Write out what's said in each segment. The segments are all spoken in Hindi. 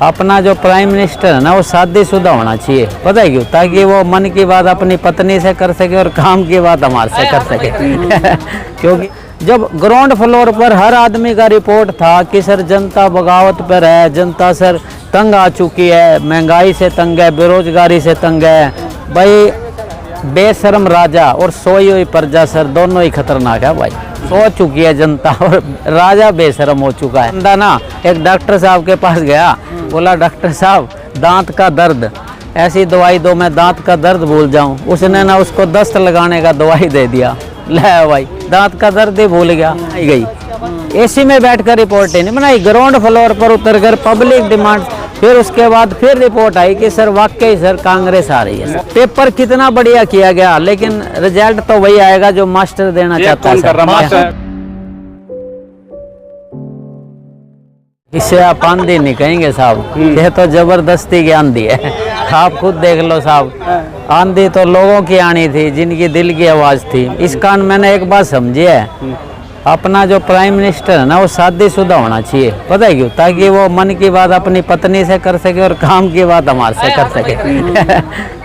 अपना जो प्राइम मिनिस्टर है ना वो शादीशुदा होना चाहिए। पता है क्यों? ताकि वो मन की बात अपनी पत्नी से कर सके और काम की बात हमारे से कर सके। क्योंकि जब ग्राउंड फ्लोर पर हर आदमी का रिपोर्ट था कि सर जनता बगावत पर है, जनता सर तंग आ चुकी है, महंगाई से तंग है, बेरोजगारी से तंग है। भाई बेशरम राजा और सोई हुई प्रजा सर दोनों ही खतरनाक है भाई। सो चुकी है जनता और राजा बेशरम हो चुका है। बंदा ना एक डॉक्टर साहब के पास गया, बोला डॉक्टर साहब दांत का दर्द, ऐसी दवाई दो मैं दांत का दर्द भूल जाऊं। उसने ना उसको दस्त लगाने का दवाई दे दिया। ले भाई दांत का दर्द ही भूल गया। आई गई एसी में बैठकर रिपोर्ट ही नहीं बनाई, ग्राउंड फ्लोर पर उतरकर पब्लिक डिमांड। फिर उसके बाद फिर रिपोर्ट आई कि सर वाकई सर कांग्रेस आ रही है। पेपर कितना बढ़िया किया गया, लेकिन रिजल्ट तो वही आएगा जो मास्टर देना चाहता है। इसे आप आंधी नहीं कहेंगे साहब, ये तो जबरदस्ती की आंधी है। आप खुद देख लो साहब, आंधी तो लोगों की आनी थी जिनकी दिल की आवाज थी। इस कारण मैंने एक बात समझी है, अपना जो प्राइम मिनिस्टर है ना वो शादीशुदा होना चाहिए। पता है क्यों? ताकि वो मन की बात अपनी पत्नी से कर सके और काम की बात हमारे से कर सके।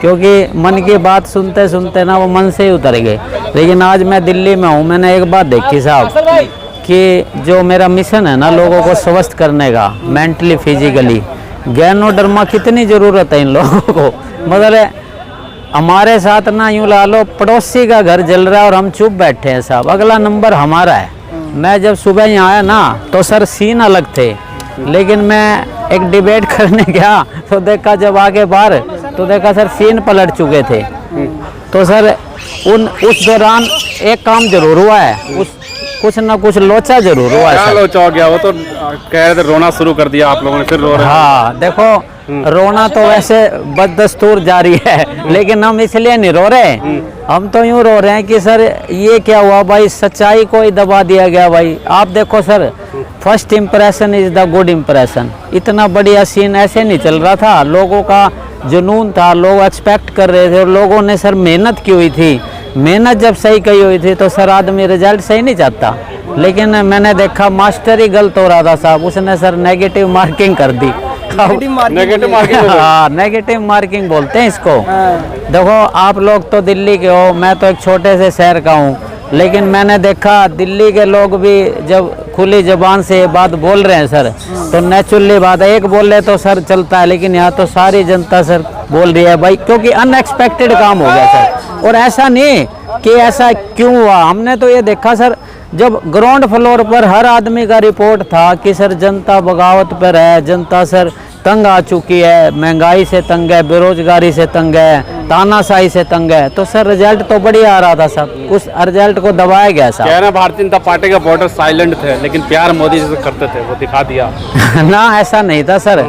क्योंकि मन की बात सुनते सुनते ना वो मन से ही उतर गए। लेकिन आज मैं दिल्ली में हूँ, मैंने एक बात देखी साहब कि जो मेरा मिशन है ना लोगों को स्वस्थ करने का, मेंटली फिजिकली, गैनोडर्मा कितनी ज़रूरत है इन लोगों को। मतलब हमारे साथ ना यूँ ला लो पड़ोसी का घर जल रहा है और हम चुप बैठे हैं साहब, अगला नंबर हमारा है। मैं जब सुबह यहाँ आया ना तो सर सीन अलग थे, लेकिन मैं एक डिबेट करने गया तो देखा जब आगे बाहर तो देखा सर सीन पलट चुके थे। तो सर उस दौरान एक काम जरूर हुआ है, कुछ ना कुछ लोचा जरूर हुआ है। क्या लोचा हो गया? वो तो कह रहे थे रोना शुरू कर दिया आप लोगों ने, फिर रो रहे हैं। हाँ देखो रोना तो वैसे बददस्तूर जारी है, लेकिन हम इसलिए नहीं रो रहे। हम तो यूँ रो रहे हैं कि सर ये क्या हुआ भाई, सच्चाई को ही दबा दिया गया भाई। आप देखो sir, first impression is the good impression. इतना बढ़िया सीन ऐसे नहीं चल रहा था, लोगों का जुनून था, लोग एक्सपेक्ट कर रहे थे और लोगों ने सर मेहनत की हुई थी। मेहनत जब सही की हुई थी तो सर आदमी रिजल्ट सही नहीं चाहता। लेकिन मैंने देखा मास्टर ही गलत हो रहा था साहब, उसने सर नेगेटिव मार्किंग कर दी। नेगेटिव मार्किंग, हाँ नेगेटिव मार्किंग बोलते हैं इसको। देखो आप लोग तो दिल्ली के हो, मैं तो एक छोटे से शहर का हूँ, लेकिन मैंने देखा दिल्ली के लोग भी जब खुली जबान से ये बात बोल रहे हैं सर तो नेचुरली बात है, एक बोले तो सर चलता है, लेकिन यहाँ तो सारी जनता सर बोल रही है भाई, क्योंकि अनएक्सपेक्टेड काम हो गया सर। और ऐसा नहीं कि ऐसा क्यों हुआ, हमने तो ये देखा सर जब ग्राउंड फ्लोर पर हर आदमी का रिपोर्ट था कि सर जनता बगावत पर है, जनता सर तंग आ चुकी है, महंगाई से तंग है, बेरोजगारी से तंग है, तानाशाही से तंग है, तो सर रिजल्ट तो बढ़िया आ रहा था सर, उस रिजल्ट को दबाया गया सर। कह रहे भारतीय जनता पार्टी के वोटर साइलेंट थे, लेकिन प्यार मोदी जी से करते थे, वो दिखा दिया। ना ऐसा नहीं था सर,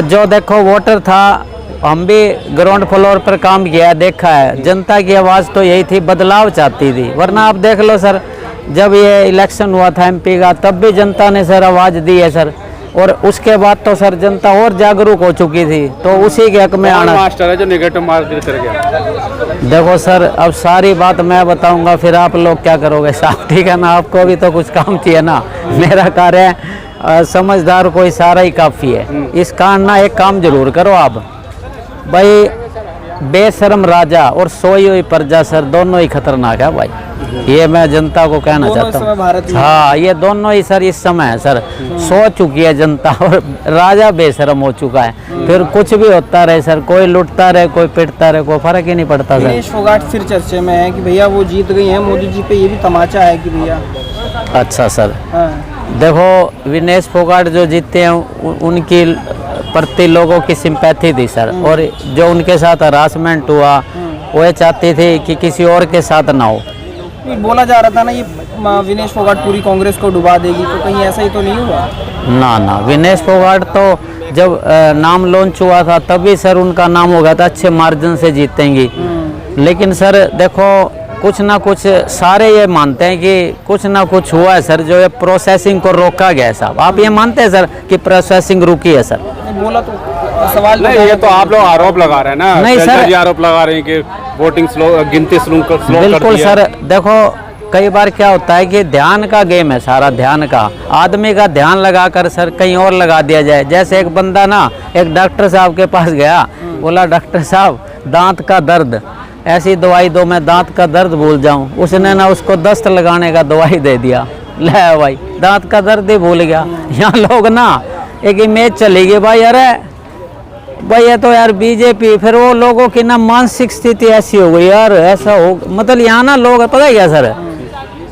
जो देखो वोटर था, हम भी ग्राउंड फ्लोर पर काम किया, देखा है, जनता की आवाज़ तो यही थी, बदलाव चाहती थी। वरना आप देख लो सर, जब ये इलेक्शन हुआ था एमपी का, तब भी जनता ने सर आवाज़ दी है सर, और उसके बाद तो सर जनता और जागरूक हो चुकी थी, तो उसी के हक में आना। मास्टर है जो नेगेटिव मार्किंग कर गया। देखो सर अब सारी बात मैं बताऊंगा, फिर आप लोग क्या करोगे साहब, ठीक है ना? आपको भी तो कुछ काम चाहिए ना। मेरा कार्य है, समझदार को इशारा ही काफ़ी है। इस कारण ना एक काम जरूर करो आप भाई, बेशरम राजा और सोई हुई प्रजा सर दोनों ही खतरनाक है भाई। ये मैं जनता को कहना चाहता हूँ। हाँ ये दोनों ही सर इस समय है सर, सो चुकी है जनता और राजा बेशरम हो चुका है। फिर कुछ भी होता रहे सर, कोई लुटता रहे, कोई पिटता रहे, कोई फर्क ही नहीं पड़ता सर। विनेश फोगाट फिर चर्चे में है कि भैया वो जीत गई हैं, मोदी जी पे ये भी तमाचा है कि भैया। अच्छा सर, देखो विनेश फोगाट जो जीते हैं उनकी प्रति लोगों की सिंपैथी थी सर, और जो उनके साथ हरासमेंट हुआ वो ये चाहती थी कि किसी और के साथ ना हो। बोला जा रहा था ना ये विनेश फोगाट पूरी कांग्रेस को डुबा देगी, तो कहीं ऐसा ही तो नहीं हुआ? ना ना, विनेश फोगाट तो जब नाम लॉन्च हुआ था तभी सर उनका नाम हो गया था अच्छे मार्जिन से जीतेंगी। लेकिन सर देखो कुछ ना कुछ सारे ये मानते हैं कि कुछ ना कुछ हुआ है सर, जो ये प्रोसेसिंग को रोका गया है साहब। आप ये मानते हैं सर कि प्रोसेसिंग रुकी है सर? बोला तो सवाल नहीं, ये तो आप लोग आरोप लगा रहे हैं ना। नहीं सर, आरोप लगा रहे हैं कि वोटिंग स्लो, गिनती स्लो बिल्कुल सर। देखो कई बार क्या होता है कि ध्यान का गेम है सारा, ध्यान का, आदमी का ध्यान लगाकर सर कहीं और लगा दिया जाए। जैसे एक बंदा ना एक डॉक्टर साहब के पास गया, बोला डॉक्टर साहब दांत का दर्द, ऐसी दवाई दो मैं दांत का दर्द भूल जाऊं। उसने ना उसको दस्त लगाने का दवाई दे दिया, ले भाई दांत का दर्द ही भूल गया। यहाँ लोग ना एक इमेज चली गई भाई, अरे भाई ये तो यार बीजेपी, फिर वो लोगों की ना मानसिक स्थिति ऐसी हो गई यार, ऐसा हो मतलब यहाँ ना लोग, पता है क्या सर,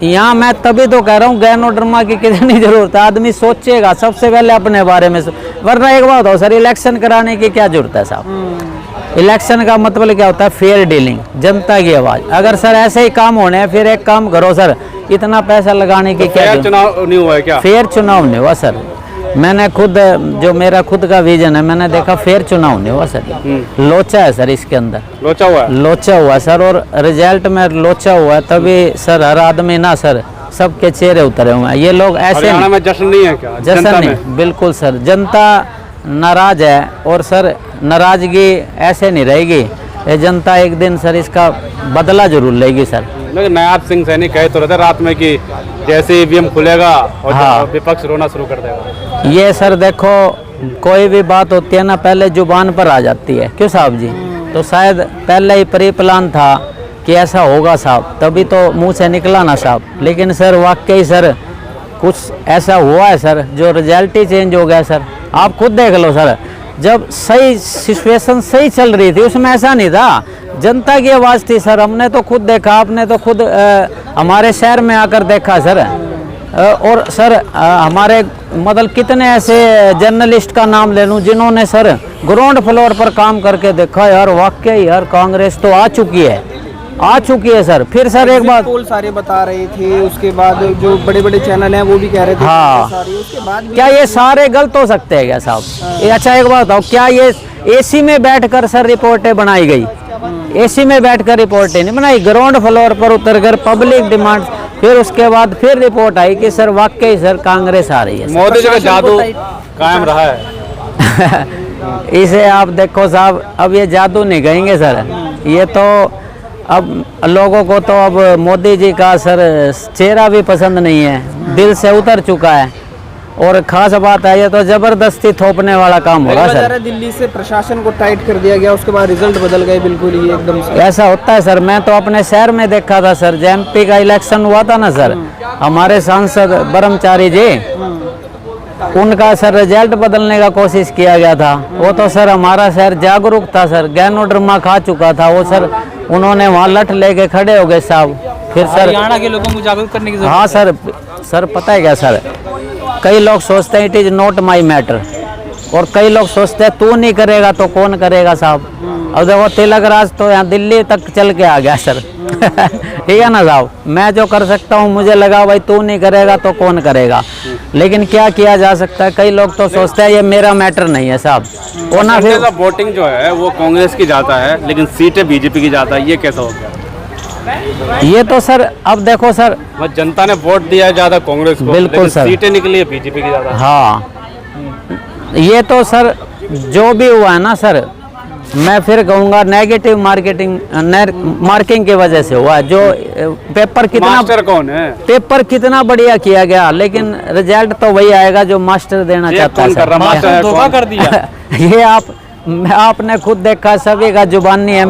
यहाँ मैं तभी तो कह रहा हूँ गैनोड्रमा की कितनी जरूरत है। आदमी सोचेगा सबसे पहले अपने बारे में, वरना एक बात हो सर, इलेक्शन कराने की क्या जरूरत है साहब। इलेक्शन का मतलब क्या होता है, फेयर डीलिंग, जनता की आवाज। अगर सर ऐसे ही काम होने हैं, फिर एक काम करो सर, इतना पैसा लगाने की क्या फेयर चुनाव नहीं हुआ है क्या? फेयर चुनाव नहीं हुआ सर, मैंने खुद, जो मेरा खुद का विजन है, मैंने देखा फेयर चुनाव नहीं हुआ सर, लोचा है सर इसके अंदर, लोचा हुआ है, लोचा हुआ सर, और रिजल्ट में लोचा हुआ है, तभी सर हर आदमी ना सर सबके चेहरे उतरे हुए हैं। ये लोग ऐसे हरियाणा में जश्न नहीं है क्या? जश्न जनता नहीं, में? बिल्कुल सर, जनता नाराज है, और सर नाराजगी ऐसे नहीं रहेगी, ये जनता एक दिन सर इसका बदला जरूर लेगी सर। लेकिन नायाब सिंह सैनी कहे तो रहते रात में कि जैसे ईवीएम खुलेगा और हाँ। विपक्ष रोना शुरू कर देगा। ये सर देखो, कोई भी बात होती है ना पहले जुबान पर आ जाती है, क्यों साहब जी, तो शायद पहले ही प्री प्लान था कि ऐसा होगा साहब, तभी तो मुंह से निकला ना साहब। लेकिन सर वाकई सर कुछ ऐसा हुआ है सर, जो रिजल्ट ही चेंज हो गया सर। आप खुद देख लो सर, जब सही सिचुएशन सही चल रही थी उसमें ऐसा नहीं था, जनता की आवाज़ थी सर। हमने तो खुद देखा, आपने तो खुद हमारे शहर में आकर देखा सर, और सर हमारे मतलब कितने ऐसे जर्नलिस्ट का नाम ले लूँ जिन्होंने सर ग्राउंड फ्लोर पर काम करके देखा, यार वाकई यार कांग्रेस तो आ चुकी है सर। फिर सर एक बात, पोल सारे बता रहे थे, उसके बाद जो बड़े बड़े चैनल हैं वो भी कह रहे थे हाँ। सारे, उसके बाद भी क्या ये सारे गलत हो सकते हैं क्या साहब? ये अच्छा एक बात बताओ, क्या ये एसी में बैठकर सर रिपोर्टें बनाई गई? एसी में बैठकर रिपोर्टें नहीं बनाई, ग्राउंड फ्लोर पर उतरकर पब्लिक डिमांड, फिर उसके बाद फिर रिपोर्ट आई कि सर वाकई सर कांग्रेस आ रही है। मोदी जी का जादू कायम रहा है। इसे आप देखो साहब, अब ये जादू नहीं कहेंगे सर, ये तो अब लोगों को तो अब मोदी जी का सर चेहरा भी पसंद नहीं है, दिल से उतर चुका है। और खास बात है, ये तो जबरदस्ती थोपने वाला काम हो रहा है सर। दिल्ली से प्रशासन को टाइट कर दिया गया, उसके बाद रिजल्ट बदल गए बिल्कुल ही एकदम से। ऐसा होता है सर, मैं तो अपने शहर में देखा था सर, एमपी का इलेक्शन हुआ था ना सर, हमारे सांसद ब्रह्मचारी जी, उनका सर रिजल्ट बदलने का कोशिश किया गया था। वो तो सर हमारा शहर जागरूक था सर, गैनोड्रमा खा चुका था वो सर, उन्होंने वहाँ लठ लेके खड़े हो गए साहब। फिर सर हरियाणा के लोगों को जागरूक करने की जरूरत हाँ सर पता है क्या सर, कई लोग सोचते हैं it is not my matter, और कई लोग सोचते हैं तू नहीं करेगा तो कौन करेगा साहब। अब देखो तिलक राज तो यहाँ दिल्ली तक चल के आ गया सर। ठीक है ना साहब, मैं जो कर सकता हूँ, मुझे लगा भाई तू नहीं करेगा तो कौन करेगा, लेकिन क्या किया जा सकता है। कई लोग तो सोचते हैं ये मेरा मैटर नहीं है साहब, वो ना फिर वोटिंग जो है वो कांग्रेस की जाता है, लेकिन सीटें बीजेपी की जाता है, ये कैसा हो गया? ये तो सर अब देखो सर, जनता ने वोट दिया है ज्यादा कांग्रेस को, बिल्कुल लेकिन सर। सीटें निकली है बीजेपी की ज्यादा। हाँ ये तो सर जो भी हुआ है ना सर, मैं फिर कहूँगा नेगेटिव मार्किंग की वजह से हुआ है। जो पेपर कितना मास्टर कौन है? पेपर कितना बढ़िया किया गया, लेकिन रिजल्ट तो वही आएगा जो मास्टर देना ये चाहता कौन है कर रहा? सर। मास्टर है धोखा कौन? कर दिया। ये आपने खुद देखा, सभी का जुबानी है।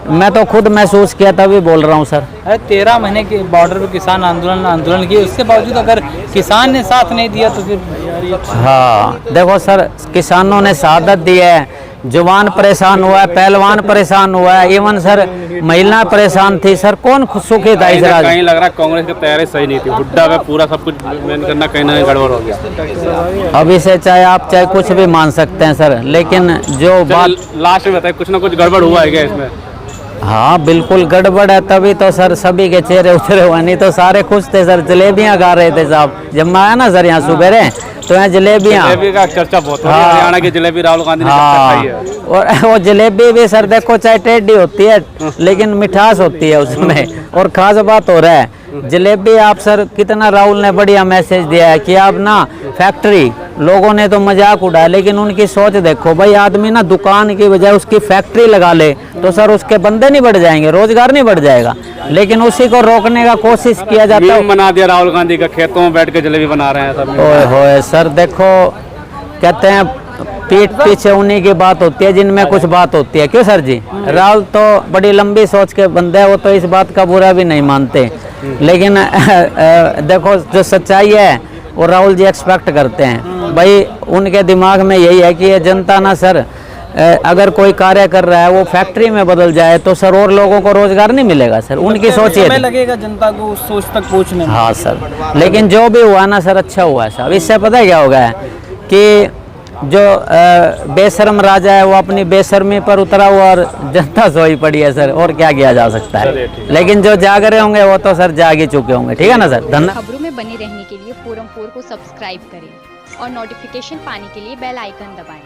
मैं तो खुद महसूस किया, तभी बोल रहा हूँ सर। अरे 13 महीने के बॉर्डर पे किसान आंदोलन किए, उसके बावजूद अगर किसान ने साथ नहीं दिया तो फिर हाँ देखो सर, किसानों ने शहादत दी है, जवान परेशान हुआ है, पहलवान परेशान हुआ है, इवन सर महिला परेशान थी सर, कौन सुखी था इस राज्य? कहीं लग रहा है कांग्रेस की तैयारी सही नहीं थी, हुड्डा में पूरा सब कुछ मेन करना कहीं ना कहीं गड़बड़ हो गया। अब इसे चाहे कुछ भी मान सकते हैं सर, लेकिन जो बात लास्ट में बताए कुछ ना कुछ गड़बड़ हुआ है क्या इसमें? हाँ बिल्कुल गड़बड़ है, तभी तो सर सभी के चेहरे उतरे हुए, नहीं तो सारे खुश थे सर, जलेबियाँ खा रहे थे साहब। जब मैं आया ना सर यहाँ सुबह तो यहाँ जलेबियाँ, जलेबी का चर्चा बहुत हो रही है। हाँ। हरियाणा की जलेबी राहुल गांधी ने हाँ, खाई है। और वो जलेबी भी सर देखो चाहे टेढ़ी होती है लेकिन मिठास होती है उसमें। और खास बात हो रहा है जलेबी आप सर कितना राहुल ने बढ़िया मैसेज दिया है कि आप ना फैक्ट्री, लोगों ने तो मजाक उड़ाया लेकिन उनकी सोच देखो भाई, आदमी ना दुकान की बजाय उसकी फैक्ट्री लगा ले तो सर उसके बंदे नहीं बढ़ जाएंगे, रोजगार नहीं बढ़ जाएगा, लेकिन उसी को रोकने का कोशिश किया जाता है। मीम बना दिया राहुल गांधी का, खेतों में बैठ के जलेबी बना रहे हैं सब। ओए होए सर देखो, कहते हैं पीठ पीछे उन्हीं की बात होती है जिनमें कुछ बात होती है। क्यों सर जी? राहुल तो बड़ी लंबी सोच के बंदे हैं, वो तो इस बात का बुरा भी नहीं मानते, लेकिन देखो जो सच्चाई है वो राहुल जी एक्सपेक्ट करते हैं। भाई उनके दिमाग में यही है कि ये जनता ना सर अगर कोई कार्य कर रहा है वो फैक्ट्री में बदल जाए तो सर और लोगों को रोजगार नहीं मिलेगा सर, उनकी सोच ये लगेगा जनता को उस सोच तक पहुंचने में। हाँ सर, लेकिन जो भी हुआ ना सर अच्छा हुआ है साहब। इससे पता है क्या हो गया है कि जो बेशर्म राजा है वो अपनी बेशर्मी पर उतरा हुआ और जनता सोई पड़ी है सर, और क्या किया जा सकता है। लेकिन जो जाग रहे होंगे वो तो सर जाग ही चुके होंगे। ठीक है ना सर, धन्यवाद। खबरों में बने रहने के लिए फोरम 4 को सब्सक्राइब करें और नोटिफिकेशन पाने के लिए बेल आइकन दबाएं।